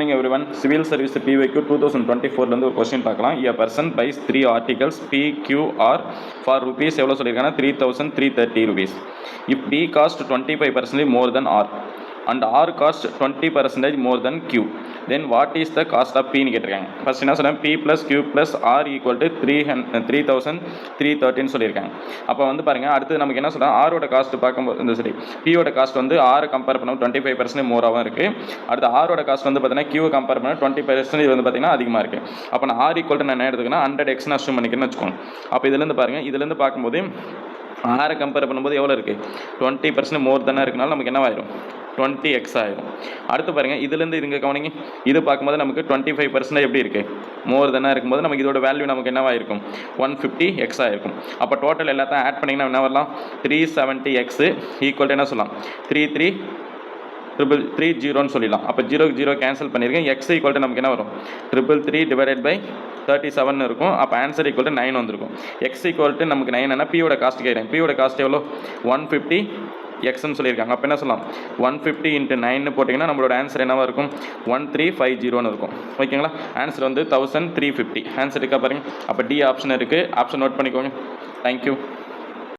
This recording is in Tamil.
morning everyone. Civil Service PYQ 2024 ல ஒரு क्वेश्चन பார்க்கலாம். A person buys 3 articles P, Q, R for rupees எவ்வளோ சொல்லியிருக்காங்க 3330 rupees. If B cost 25% more than R and R cost 20% more than Q, then what is the cost of P ன்னு கேட்டிருக்காங்க. ஃபர்ஸ்ட் என்ன சொன்னேன், P plus Q plus R equal to 3313 சொல்லியிருக்காங்க. அப்போ வந்து பாருங்கள், அடுத்து நமக்கு என்ன சொல்கிறோம், ஆரோட காஸ்ட் பார்க்கும்போது இந்த சரி பியோட காஸ்ட் வந்து ஆறு கம்பேர் பண்ணும் 25% மோராகவும் இருக்குது. அடுத்து ஆரோட காஸ்ட் வந்து பார்த்தீங்கன்னா கியூவை கம்பேர் பண்ண 20% வந்து பார்த்தீங்கன்னா அதிகமாக இருக்குது. அப்போ நான் ஆர் ஈக்குவல் நான் என்ன எடுத்துக்கன்னா 100x அஷ்யூம் பண்ணிக்கிறேன்னு வச்சுக்கோங்க. அப்போ இதுலேருந்து பாருங்கள், இதுலேருந்து பார்க்கும்போது ஆரை கம்பேர் பண்ணும்போது எவ்வளோ இருக்குது, 20% மோர் தானே இருக்குனால நமக்கு என்னவாயிரும் 20x ஆயிரும். அடுத்து பாருங்கள், இதுலேருந்து இதுங்க கவனிங்க, இது பார்க்கும்போது நமக்கு 25% எப்படி இருக்குது, மோர் தானே இருக்கும்போது நமக்கு இதோட வேல்யூ நமக்கு என்னவாயிருக்கும் 150x ஆகிருக்கும். அப்போ டோட்டல் எல்லாத்தையும் ஆட் பண்ணிங்கன்னா என்ன வரலாம், 370x ஈக்குவல் என்ன சொல்லலாம் 33330 சொல்லிடலாம். அப்போ 0 கேன்சல் பண்ணியிருக்கேன். எக்ஸ் ஈக்குவல் நமக்கு என்ன வரும் 333 டிவைடட் பை 37 இருக்கும். அப்போ ஆன்சர் ஈக்குவல் 9 வந்திருக்கும். எக்ஸ் ஈக்குவல் நமக்கு 9 என்ன, பியோட காஸ்ட் கேட்குறேன். பியோட காஸ்ட் எவ்வளோ 150 எக்ஸ்ன்னு சொல்லியிருக்காங்க. அப்போ என்ன சொல்லலாம் 150 × 9 போட்டிங்கன்னா நம்மளோட ஆன்சர் என்னவாக இருக்கும் 1350 இருக்கும். ஓகேங்களா, ஆன்சர் வந்து 1350 ஆன்சர் இருக்கா பாருங்கள். அப்போ டி ஆப்ஷன் இருக்குது, ஆப்ஷன் நோட் பண்ணிக்கோங்க. தேங்க்யூ.